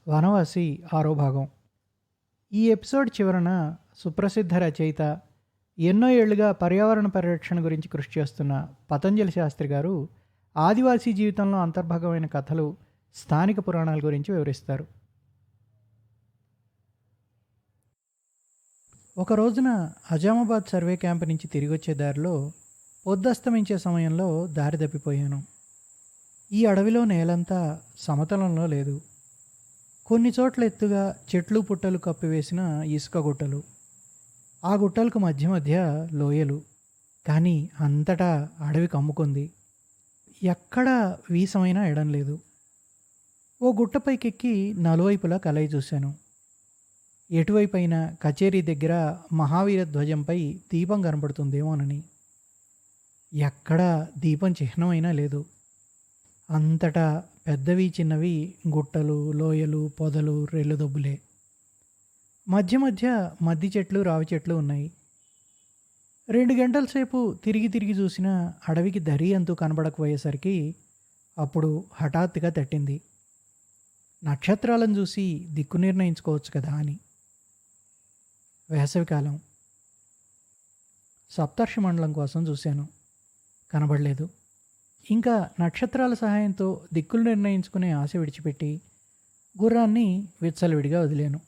వనవాసి ఆరో భాగం. ఈ ఎపిసోడ్ చివరన సుప్రసిద్ధ రచయిత, ఎన్నో ఏళ్లుగా పర్యావరణ పరిరక్షణ గురించి కృషి చేస్తున్న పతంజలి శాస్త్రి గారు ఆదివాసీ జీవితంలో అంతర్భాగమైన కథలు, స్థానిక పురాణాల గురించి వివరిస్తారు. ఒక రోజున అజామాబాద్ సర్వే క్యాంప్ నుంచి తిరిగి వచ్చే దారిలో పొద్దస్తమించే సమయంలో దారి తప్పిపోయాను. ఈ అడవిలో నేలంతా సమతలంలో లేదు. కొన్ని చోట్ల ఎత్తుగా చెట్లు పుట్టలు కప్పివేసిన ఇసుక గుట్టలు, ఆ గుట్టలకు మధ్య మధ్య లోయలు. కానీ అంతటా అడవి కమ్ముకుంది. ఎక్కడా వీసమైనా ఎడం లేదు. ఓ గుట్టపైకెక్కి నలువైపులా కలయి చూశాను. ఎటువైపైనా కచేరీ దగ్గర మహావీర ధ్వజంపై దీపం కనపడుతుందేమోనని. ఎక్కడా దీపం చిహ్నమైనా లేదు. అంతటా పెద్దవి చిన్నవి గుట్టలు, లోయలు, పొదలు, రెల్లుదొబ్బులే. మధ్య మధ్య మద్ది చెట్లు, రావి చెట్లు ఉన్నాయి. 2 గంటల సేపు తిరిగి తిరిగి చూసిన అడవికి దరి అంతూ కనబడకపోయేసరికి అప్పుడు హఠాత్తుగా తట్టింది. నక్షత్రాలను చూసి దిక్కు నిర్ణయించుకోవచ్చు కదా అని. వేసవికాలం. సప్తర్షి మండలం కోసం చూశాను. కనబడలేదు. ఇంకా నక్షత్రాల సహాయంతో దిక్కులు నిర్ణయించుకునే ఆశ విడిచిపెట్టి గుర్రాన్ని విచ్చలవిడిగా వదిలాను.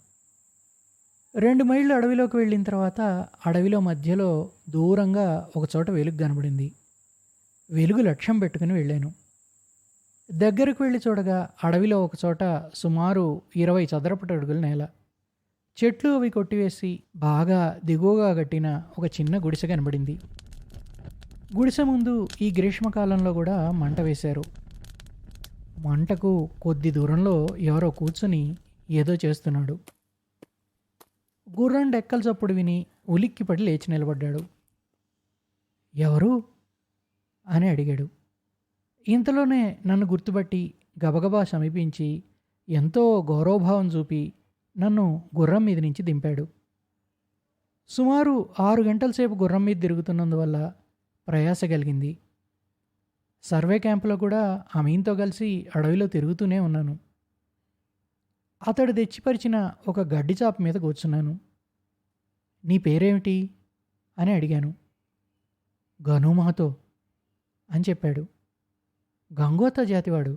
2 మైళ్ళు అడవిలోకి వెళ్ళిన తర్వాత అడవిలో మధ్యలో దూరంగా ఒకచోట వెలుగు కనబడింది. వెలుగు లక్ష్యం పెట్టుకుని వెళ్ళాను. దగ్గరకు వెళ్ళి చూడగా అడవిలో ఒకచోట సుమారు 20 చదరపు అడుగుల నేల. చెట్లు అవి కొట్టివేసి బాగా దిగువగా కట్టిన ఒక చిన్న గుడిసె కనబడింది. గుడిసె ముందు ఈ గ్రీష్మకాలంలో కూడా మంట వేశారు. మంటకు కొద్ది దూరంలో ఎవరో కూర్చుని ఏదో చేస్తున్నాడు. గుర్రం డెక్కల చప్పుడు విని ఉలిక్కిపడి లేచి నిలబడ్డాడు. ఎవరు అని అడిగాడు. ఇంతలోనే నన్ను గుర్తుపట్టి గబగబా సమీపించి ఎంతో గౌరవభావం చూపి నన్ను గుర్రం మీద నుంచి దింపాడు. సుమారు 6 గంటల సేపు గుర్రం మీద తిరుగుతున్నందువల్ల ప్రయాస కలిగింది. సర్వే క్యాంపులో కూడా అమీన్తో కలిసి అడవిలో తిరుగుతూనే ఉన్నాను. అతడు తెచ్చిపరిచిన ఒక గడ్డి చాప మీద కూర్చున్నాను. నీ పేరేమిటి అని అడిగాను. గను మహతో అని చెప్పాడు. గంగోతా జాతివాడు.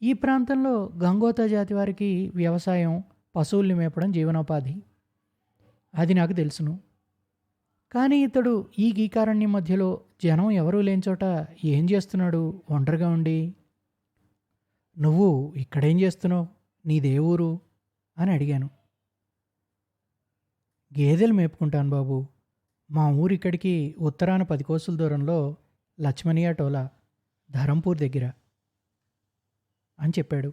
ఈ ప్రాంతంలో గంగోతా జాతి వారికి వ్యవసాయం, పశువుల్ని మేపడం జీవనోపాధి. అది నాకు తెలుసును. కానీ ఇతడు ఈ గీకారణ్యం మధ్యలో జనం ఎవరూ లేని చోట ఏం చేస్తున్నాడు ఒంటరిగా ఉండి? నువ్వు ఇక్కడేం చేస్తున్నావు? నీదే ఊరు అని అడిగాను. గేదెలు మేపుకుంటాను బాబు. మా ఊరు ఇక్కడికి ఉత్తరాన 10 కోసుల దూరంలో లక్ష్మణియా టోలా, ధరంపూర్ దగ్గర అని చెప్పాడు.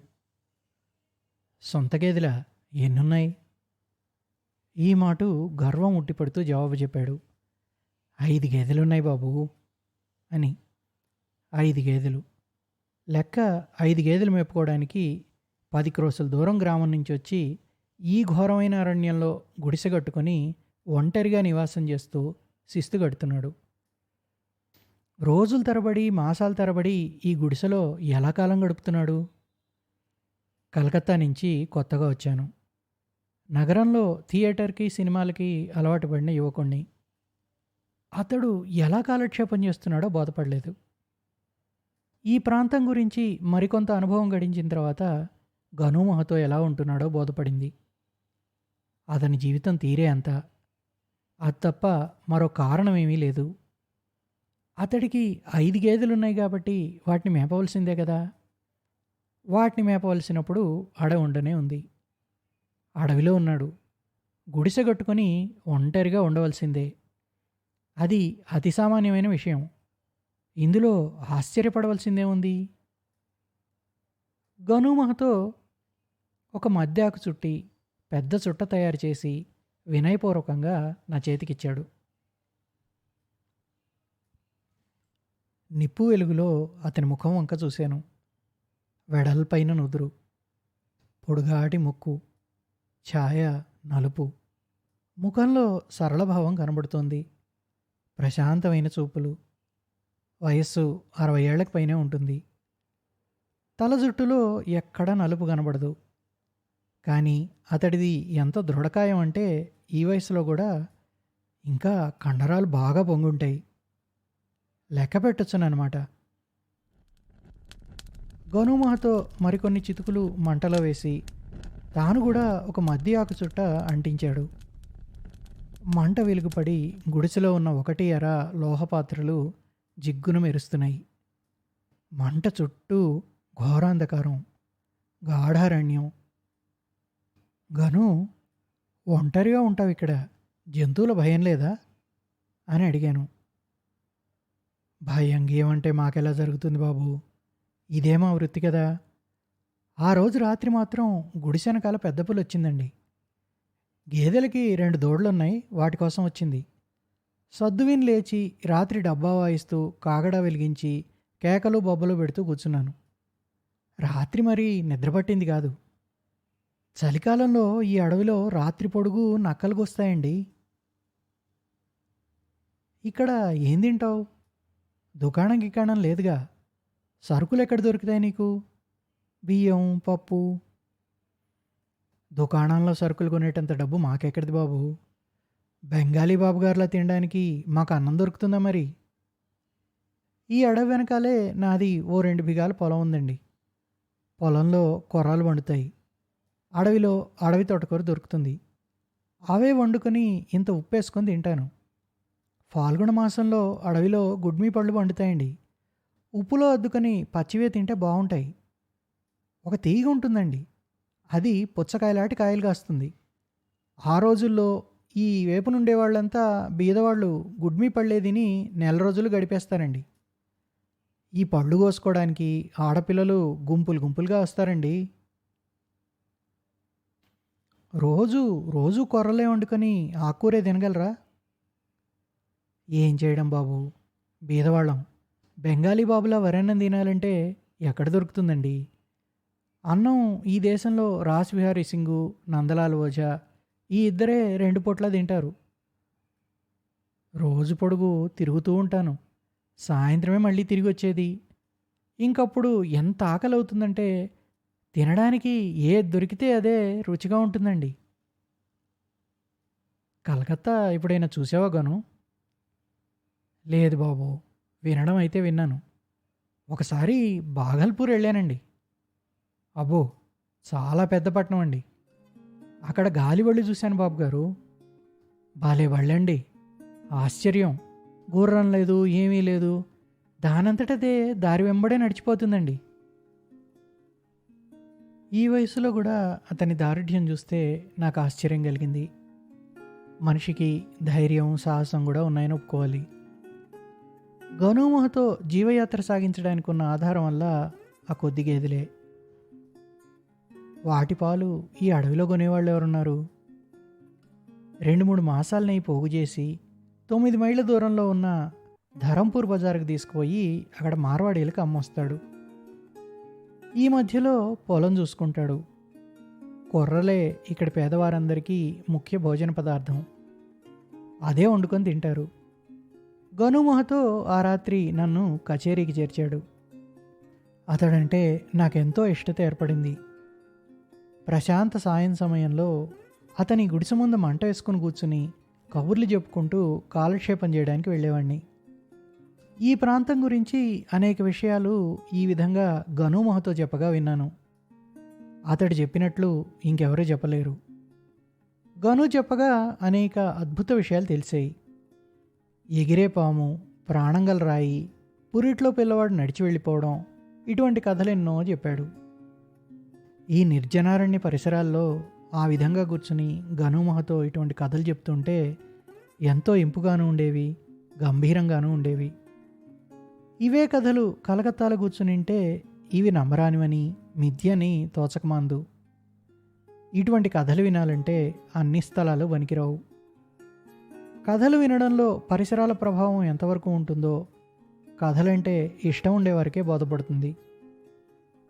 సొంత గేదెలా? ఎన్నున్నాయి? ఈ మాట గర్వం ఉట్టిపడుతూ జవాబు చెప్పాడు. 5 గేదెలున్నాయి బాబు అని. 5 గేదెలు లెక్క. 5 గేదెలు మేపుకోవడానికి 10 క్రోసుల దూరం గ్రామం నుంచి వచ్చి ఈ ఘోరమైన అరణ్యంలో గుడిసె కట్టుకొని ఒంటరిగా నివాసం చేస్తూ శిస్తు కడుతున్నాడు. రోజుల తరబడి, మాసాల తరబడి ఈ గుడిసెలో ఎలా కాలం గడుపుతున్నాడు? కలకత్తా నుంచి కొత్తగా వచ్చాను. నగరంలో థియేటర్కి, సినిమాలకి అలవాటు పడిన యువకుణ్ణి. అతడు ఎలా కాలక్షేపం చేస్తున్నాడో బోధపడలేదు. ఈ ప్రాంతం గురించి మరికొంత అనుభవం గడించిన తర్వాత గను మహతో ఎలా ఉంటున్నాడో బోధపడింది. అతని జీవితం తీరే అంత. అది తప్ప మరో కారణమేమీ లేదు. అతడికి 5 గేదెలున్నాయి కాబట్టి వాటిని మేపవలసిందే కదా. వాటిని మేపవలసినప్పుడు అడవి ఉండనే ఉంది. అడవిలో ఉన్నాడు. గుడిసె కట్టుకొని ఒంటరిగా ఉండవలసిందే. అది అతి సామాన్యమైన విషయం. ఇందులో ఆశ్చర్యపడవలసిందే ఉంది. గను మహతో ఒక మద్యాకు చుట్టి పెద్ద చుట్ట తయారు చేసి వినయపూర్వకంగా నా చేతికిచ్చాడు. నిప్పు వెలుగులో అతని ముఖం వంక చూశాను. వెడల్పైన నుదురు, పొడుగాటి ముక్కు, ఛాయ నలుపు. ముఖంలో సరళభావం కనబడుతోంది. ప్రశాంతమైన చూపులు. వయస్సు 60 ఏళ్లకు పైనే ఉంటుంది. తల జుట్టులో ఎక్కడా నలుపు కనబడదు. కానీ అతడిది ఎంత దృఢకాయం అంటే ఈ వయసులో కూడా ఇంకా కండరాలు బాగా పొంగుంటాయి. లెక్క పెట్టొచ్చుననమాట. గోనుమహతో మరికొన్ని చితుకులు మంటలో వేసి తాను కూడా ఒక మద్ది ఆకు చుట్ట అంటించాడు. మంట వెలుగుపడి గుడిసెలో ఉన్న ఒకటి అర లోహపాత్రలు జిగ్గున మెరుస్తున్నాయి. మంట చుట్టూ ఘోరాంధకారం, గాఢారణ్యం. గను, ఒంటరిగా ఉంటావు ఇక్కడ, జంతువుల భయం లేదా అని అడిగాను. భయం గేమంటే మాకెలా జరుగుతుంది బాబు, ఇదే మా వృత్తి కదా. ఆ రోజు రాత్రి మాత్రం గుడిసెనకాల పెద్ద పులి వచ్చిందండి. గేదెలకి 2 దూడలున్నాయి, వాటి కోసం వచ్చింది. సద్దువిని లేచి రాత్రి డబ్బా వాయిస్తూ కాగడా వెలిగించి కేకలు బొబ్బలు పెడుతూ కూర్చున్నాను. రాత్రి మరి నిద్ర పట్టింది కాదు. చలికాలంలో ఈ అడవిలో రాత్రి పొడుగు నక్కలు వస్తాయండి. ఇక్కడ ఏం తింటావు? దుకాణం గికాణం లేదుగా. సరుకులు ఎక్కడ దొరుకుతాయి నీకు? బియ్యం, పప్పు. దుకాణంలో సరుకులు కొనేటంత డబ్బు మాకెక్కడిది బాబు. బెంగాలీ బాబుగారులా తినడానికి మాకు అన్నం దొరుకుతుందా మరి? ఈ అడవి వెనకాలే నాది ఓ 2 బిగాల పొలం ఉందండి. పొలంలో కొర్రలు వండుతాయి. అడవిలో అడవి తోటకూర దొరుకుతుంది. అవే వండుకొని ఇంత ఉప్పేసుకొని తింటాను. ఫాల్గుణ మాసంలో అడవిలో గుడ్మీ పళ్ళు వండుతాయండి. ఉప్పులో అద్దుకొని పచ్చివే తింటే బాగుంటాయి. ఒక తీగ ఉంటుందండి, అది పుచ్చకాయలాంటి కాయలు కాస్తుంది. ఆ రోజుల్లో ఈ వేపునుండే వాళ్ళంతా బీదవాళ్ళు గుడ్మీ పళ్ళే తిని నెల రోజులు గడిపేస్తారండి. ఈ పళ్ళు కోసుకోవడానికి ఆడపిల్లలు గుంపులు గుంపులుగా వస్తారండి. రోజు రోజు కొర్రలే వండుకొని ఆకుకూరే తినగలరా? ఏం చేయడం బాబు, బీదవాళ్ళం. బెంగాలీ బాబులా వరన్నం తినాలంటే ఎక్కడ దొరుకుతుందండి? అన్నం ఈ దేశంలో రాస్ బిహారీ సింగు, నందలాల్ ఓజా ఈ ఇద్దరే 2 పూట్ల తింటారు. రోజు పొడుగు తిరుగుతూ ఉంటాను. సాయంత్రమే మళ్ళీ తిరిగి వచ్చేది. ఇంకప్పుడు ఎంత ఆకలి అవుతుందంటే తినడానికి ఏది దొరికితే అదే రుచిగా ఉంటుందండి. కలకత్తా ఎప్పుడైనా చూసావా గను? లేదు బాబు, వినడం అయితే విన్నాను. ఒకసారి బాగల్పూర్ వెళ్ళానండి. అబ్బో, చాలా పెద్ద పట్టణం అండి. అక్కడ గాలిబళ్ళు చూశాను బాబు గారు. భలే బళ్ళండి. ఆశ్చర్యం. గుర్రం లేదు, ఏమీ లేదు. దానంతటదే దారి వెంబడే నడిచిపోతుందండి. ఈ వయసులో కూడా అతని దారుఢ్యం చూస్తే నాకు ఆశ్చర్యం కలిగింది. మనిషికి ధైర్యం, సాహసం కూడా ఉన్నాయని ఒప్పుకోవాలి. గనుమహతో జీవయాత్ర సాగించడానికి ఉన్న ఆధారం వల్ల ఆ కొద్ది గేదెలే. వాటి పాలు ఈ అడవిలో కొనేవాళ్ళు ఎవరున్నారు? 2-3 మాసాల నెయ్యి పోగు చేసి 9 మైళ్ళ దూరంలో ఉన్న ధరంపూర్ బజార్కి తీసుకుపోయి అక్కడ మార్వాడీలకు అమ్మొస్తాడు. ఈ మధ్యలో పొలం చూసుకుంటాడు. కొర్రలే ఇక్కడ పేదవారందరికీ ముఖ్య భోజన పదార్థం. అదే వండుకొని తింటారు. గనుమహతో ఆ రాత్రి నన్ను కచేరీకి చేర్చాడు. అతడంటే నాకెంతో ఇష్టత ఏర్పడింది. ప్రశాంత సాయం సమయంలో అతని గుడిసె ముందు మంట వేసుకుని కూర్చుని కబుర్లు చెప్పుకుంటూ కాలక్షేపం చేయడానికి వెళ్ళేవాడిని. ఈ ప్రాంతం గురించి అనేక విషయాలు ఈ విధంగా గనుమహతో చెప్పగా విన్నాను. అతడు చెప్పినట్లు ఇంకెవరూ చెప్పలేరు. గను చెప్పగా అనేక అద్భుత విషయాలు తెలిసాయి. ఎగిరే పాము, ప్రాణంగల రాయి, పురిట్లో పిల్లవాడు నడిచి వెళ్ళిపోవడం, ఇటువంటి కథలెన్నో చెప్పాడు. ఈ నిర్జనారణ్య పరిసరాల్లో ఆ విధంగా కూర్చుని గనుమహతో ఇటువంటి కథలు చెప్తుంటే ఎంతో ఇంపుగాను ఉండేవి, గంభీరంగానూ ఉండేవి. ఇవే కథలు కలకత్తాలో కూర్చునింటే ఇవి నమ్మరానివని, మిథ్యని తోచకమాందు. ఇటువంటి కథలు వినాలంటే అన్ని స్థలాలు వనికిరావు. కథలు వినడంలో పరిసరాల ప్రభావం ఎంతవరకు ఉంటుందో కథలంటే ఇష్టం ఉండేవారికే బోధపడుతుంది.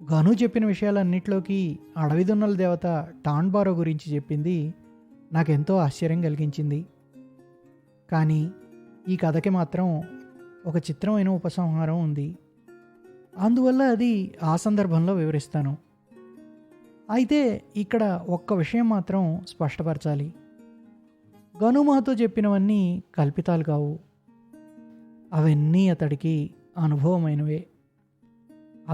గను చెప్పిన విషయాలన్నిట్లోకి అడవిదున్నల దేవత టాన్బారో గురించి చెప్పింది నాకెంతో ఆశ్చర్యం కలిగించింది. కానీ ఈ కథకి మాత్రం ఒక చిత్రమైన ఉపసంహారం ఉంది. అందువల్ల అది ఆ సందర్భంలో వివరిస్తాను. అయితే ఇక్కడ ఒక్క విషయం మాత్రం స్పష్టపరచాలి. గనుమహతో చెప్పినవన్నీ కల్పితాలు కావు. అవన్నీ అతడికి అనుభవమైనవే.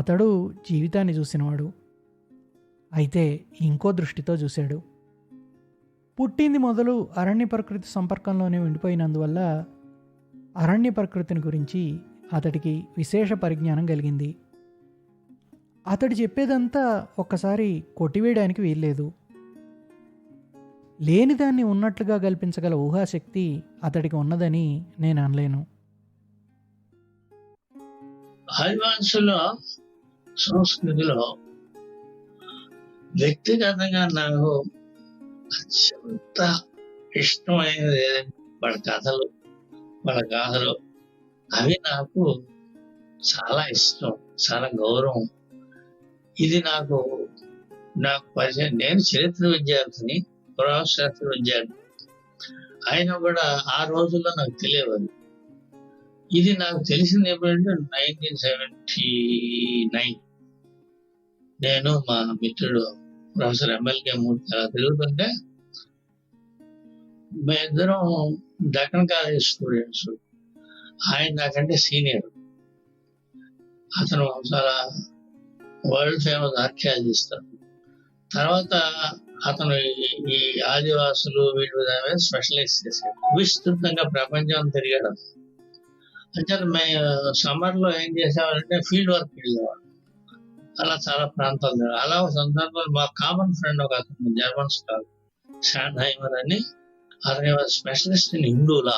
అతడు జీవితాన్ని చూసినవాడు. అయితే ఇంకో దృష్టితో చూశాడు. పుట్టింది మొదలు అరణ్య ప్రకృతి సంపర్కంలోనే ఉండిపోయినందువల్ల అరణ్య ప్రకృతిని గురించి అతడికి విశేష పరిజ్ఞానం కలిగింది. అతడు చెప్పేదంతా ఒక్కసారి కొట్టివేయడానికి వీల్లేదు. లేనిదాన్ని ఉన్నట్లుగా కల్పించగల ఊహాశక్తి అతడికి ఉన్నదని నేను అనలేను. ఆదివాసుల సంస్కృతిలో వ్యక్తిగతంగా నాకు అత్యంత ఇష్టమైనది ఏదంటే వాళ్ళ కథలు, వాళ్ళ గాథలు. అవి నాకు చాలా ఇష్టం, చాలా గౌరవం. ఇది నాకు పరిచయం. నేను చరిత్ర విద్యార్థిని, పురావశాస్త్ర విద్యార్థి అయినా కూడా ఆ రోజుల్లో నాకు తెలియదు. ఇది నాకు తెలిసింది ఎప్పుడంటే 1979. నేను మా మిత్రుడు ప్రొఫెసర్ ఎమ్మెల్కే మూర్తి అలా తిరుగుతుంటే మేమిద్దరం దక్కన్ కాలేజ్ స్టూడెంట్స్. ఆయన నాకంటే సీనియర్. అతను చాలా వరల్డ్ ఫేమస్ ఆర్కియాలజిస్ట్. తర్వాత అతను ఈ ఆదివాసులు వీటి మీద స్పెషలైజ్ చేశాడు. విస్తృతంగా ప్రపంచం తిరిగాడు. అంటే మేము సమ్మర్ లో ఏం చేసేవాళ్ళంటే ఫీల్డ్ వర్క్ వెళ్ళేవాడు. అలా చాలా ప్రాంతాలు. అలా ఒక సందర్భంలో మా కామన్ ఫ్రెండ్ ఒక అతను జర్మన్ స్కాలర్ షాండ్హైమర్ అని, అతని స్పెషలిస్ట్ ఇన్ హిందూలా,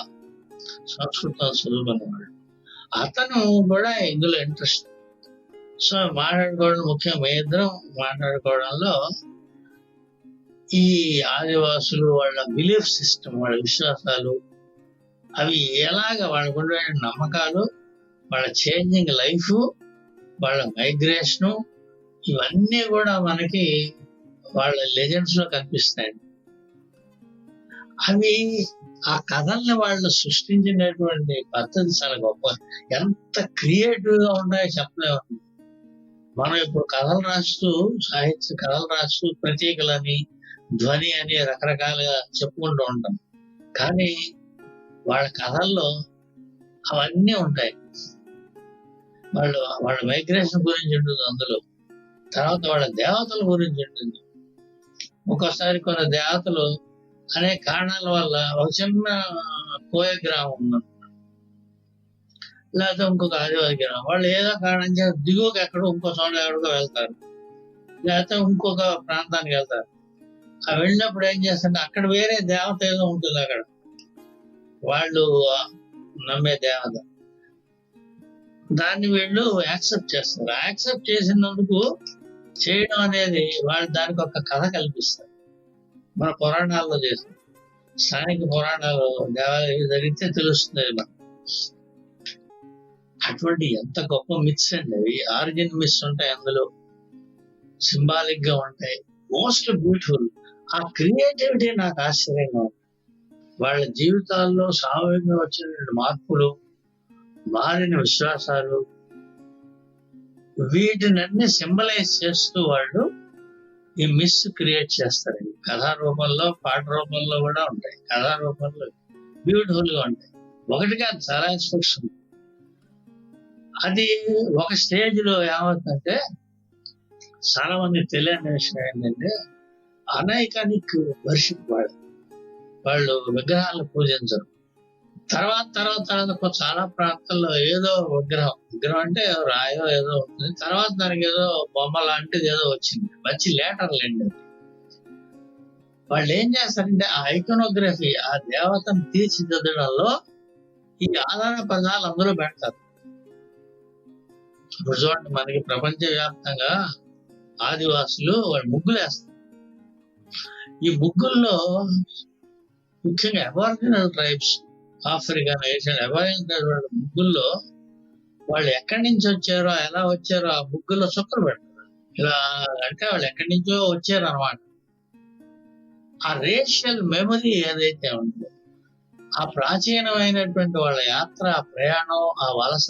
సంస్కృతం చదువుకునేవాడు. అతను కూడా ఇందులో ఇంట్రెస్ట్. సో మాట్లాడుకోవడం ముఖ్యం. మీ ఇద్దరం మాట్లాడుకోవడంలో ఈ ఆదివాసులు వాళ్ళ బిలీఫ్ సిస్టమ్, వాళ్ళ విశ్వాసాలు, అవి ఎలాగ వాళ్ళకుండే నమ్మకాలు, వాళ్ళ చేంజింగ్ లైఫ్, వాళ్ళ మైగ్రేషను, ఇవన్నీ కూడా మనకి వాళ్ళ లెజెండ్స్ లో కనిపిస్తాయి. అవి ఆ కథల్ని వాళ్ళు సృష్టించినటువంటి పద్ధతి చాలా గొప్ప. ఎంత క్రియేటివ్ గా ఉంటాయో చెప్పలేము. మనం ఇప్పుడు కథలు రాస్తూ, సాహిత్య కథలు రాస్తూ ప్రతీకలని, ధ్వని అని రకరకాలుగా చెప్పుకుంటూ ఉంటాం. కానీ వాళ్ళ కథల్లో అవన్నీ ఉంటాయి. వాళ్ళ మైగ్రేషన్ గురించి ఉంటుంది అందులో. తర్వాత వాళ్ళ దేవతల గురించి ఉంటుంది. ఒక్కోసారి కొన్ని దేవతలు అనేక కారణాల వల్ల ఒక చిన్న కోయ గ్రామం ఉన్నది, లేకపోతే ఇంకొక ఆదివాసి గ్రామం, వాళ్ళు ఏదో కారణం చేసి దిగువకి ఎక్కడో ఇంకో చోట ఎక్కడికో వెళ్తారు, లేకపోతే ఇంకొక ప్రాంతానికి వెళ్తారు. ఆ వెళ్ళినప్పుడు ఏం చేస్తారంటే అక్కడ వేరే దేవత ఏదో ఉంటుంది, అక్కడ వాళ్ళు నమ్మే దేవత. దాన్ని వీళ్ళు యాక్సెప్ట్ చేస్తారు. యాక్సెప్ట్ చేసినందుకు చేయడం అనేది వాళ్ళు దానికి ఒక కథ కల్పిస్తారు. మన పురాణాల్లో చేస్తారు. స్థానిక పురాణాలు దేవాలయం జరిగితే తెలుస్తుంది మనకు. అటువంటి ఎంత గొప్ప మిత్స్ అండి అవి. ఆరిజిన్ మిత్స్ ఉంటాయి, అందులో సింబాలిక్ గా ఉంటాయి. Most beautiful. ఆ క్రియేటివిటీ నాకు ఆశ్చర్యంగా ఉంది. వాళ్ళ జీవితాల్లో సామూహికంగా వచ్చిన మార్పులు, మారిన విశ్వాసాలు, వీటినన్నీ సింబలైజ్ చేస్తూ వాళ్ళు ఈ మిస్ క్రియేట్ చేస్తారు. కథా రూపంలో, పాట రూపంలో కూడా ఉంటాయి. కథా రూపంలో బ్యూటిఫుల్ గా ఉంటాయి. ఒకటి కాదు, చాలా ఆస్పెక్ట్స్ ఉంటాయి. అది ఒక స్టేజ్ లో ఏమవుతుందంటే, చాలా మంది తెలియని విషయం ఏంటంటే అనైకానిక్ వర్షిప్. వాళ్ళు విగ్రహాలను పూజించరు. తర్వాత చాలా ప్రాంతాల్లో ఏదో విగ్రహం అంటే రాయో ఏదో ఉంటుంది. తర్వాత దానికి ఏదో బొమ్మ లాంటిది ఏదో వచ్చింది, మంచి లేటర్లండి. వాళ్ళు ఏం చేస్తారంటే ఆ ఐకోనోగ్రఫీ, ఆ దేవతను తీర్చిదిద్దడంలో ఈ ఆధార పదాలు అందరూ పెడతారు. ఇప్పుడు చూడండి, మనకి ప్రపంచ వ్యాప్తంగా ఆదివాసులు వాళ్ళు ముగ్గులు వేస్తారు. ఈ ముగ్గుల్లో ముఖ్యంగా aboriginal tribes, African, Asian aboriginal ముగ్గుల్లో వాళ్ళు ఎక్కడి నుంచి వచ్చారో, ఎలా వచ్చారో ఆ ముగ్గుల్లో చుక్కలు పెడతారు. ఇలా అంటే వాళ్ళు ఎక్కడి నుంచో వచ్చారు అనమాట. ఆ రేషియల్ మెమరీ ఏదైతే ఉందో, ఆ ప్రాచీనమైనటువంటి వాళ్ళ యాత్ర, ఆ ప్రయాణం, ఆ వలస,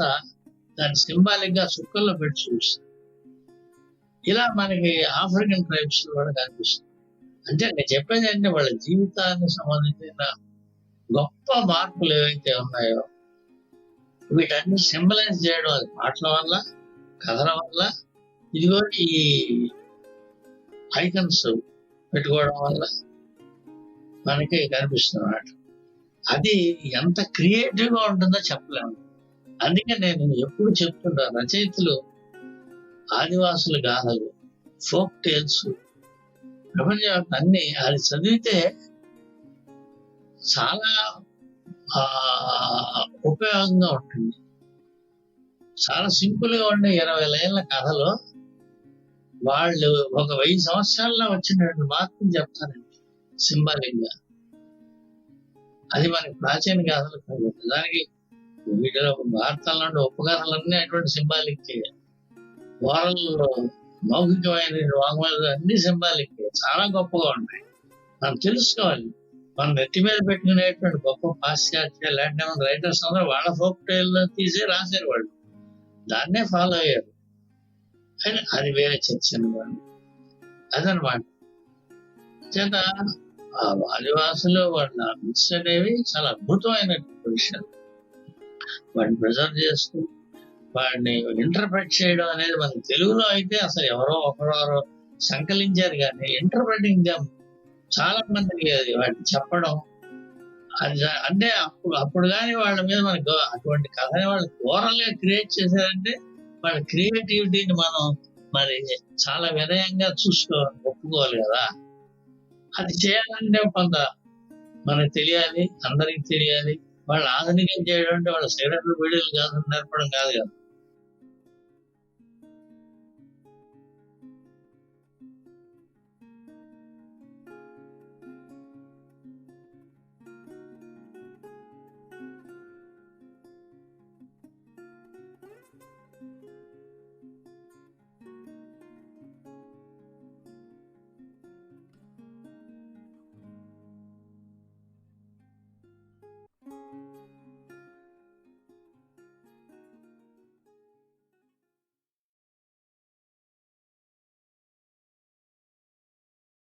దాన్ని సింబాలిక్ గా చుక్కల్లో పెట్టి చూస్తారు. ఇలా మనకి ఆఫ్రికన్ ట్రైబ్స్ కూడా కనిపిస్తుంది. అంటే నేను చెప్పేది అంటే వాళ్ళ జీవితానికి సంబంధించిన గొప్ప మార్పులు ఏవైతే ఉన్నాయో వీటన్ని సింబలైజ్ చేయడం అది మాటల వల్ల, కథల వల్ల, ఇదిగో ఈ ఐకన్స్ పెట్టుకోవడం వల్ల మనకి కనిపిస్తున్నమాట. అది ఎంత క్రియేటివ్ గా ఉంటుందో చెప్పలేము. అందుకే నేను ఎప్పుడు చెప్తుంటా, రచయితలు ఆదివాసుల గాథలు, ఫోక్ టేల్స్, ప్రపంచవ్యాప్తంగా అన్ని అది చదివితే చాలా ఉపయోగంగా ఉంటుంది. చాలా సింపుల్ గా ఉండే 20 లైన్ల కథలో వాళ్ళు ఒక 1000 సంవత్సరాల్లో వచ్చినటువంటి మార్పులు చెప్తారండి సింబాలిక్ గా. అది మనకి ప్రాచీన గాథలు కాదు. దానికి వీటిలో భారతంలో ఉండే ఉపకథలన్నీ అటువంటి సింబాలిక్, ఓరల్ మౌఖికమైన వాంగ్మూలాలు అన్ని సింబాలిక్, చాలా గొప్పగా ఉంటాయి. మనం తెలుసుకోవాలి. మనం నెత్తి మీద పెట్టుకునేటువంటి గొప్ప పాశ్చాత్య లాంటి రైటర్స్ అందరూ వాళ్ళ ఫోక్ టైల్ తీసి రాశారు. వాళ్ళు దాన్నే ఫాలో అయ్యారు. కానీ అది వేరే చర్చ అనమాట. అదనమాట. చేత ఆ ఆదివాసులు వాళ్ళ మిక్స్ అనేవి చాలా అద్భుతమైనటువంటి విషయాలు. వాటిని ప్రిజర్వ్ చేస్తూ వాడిని ఇంటర్ప్రెట్ చేయడం అనేది మనకి తెలుగులో అయితే అసలు ఎవరో ఒకరో సంకలించారు, కానీ ఇంటర్ప్రెటింగ్ చాలా మందికి అది వాటిని చెప్పడం అది అంటే అప్పుడు కానీ వాళ్ళ మీద మనకు అటువంటి కథని వాళ్ళు ఓరల్ గా క్రియేట్ చేశారంటే వాళ్ళ క్రియేటివిటీని మనం మరి చాలా వినయంగా ఒప్పుకోవాలి కదా. అది చేయాలంటే కొంత మనకు తెలియాలి, అందరికి తెలియాలి. వాళ్ళు ఆధునికం చేయడం అంటే వాళ్ళ శరీరంలో వీడియోలు కాదు నేర్పడం కాదు కదా.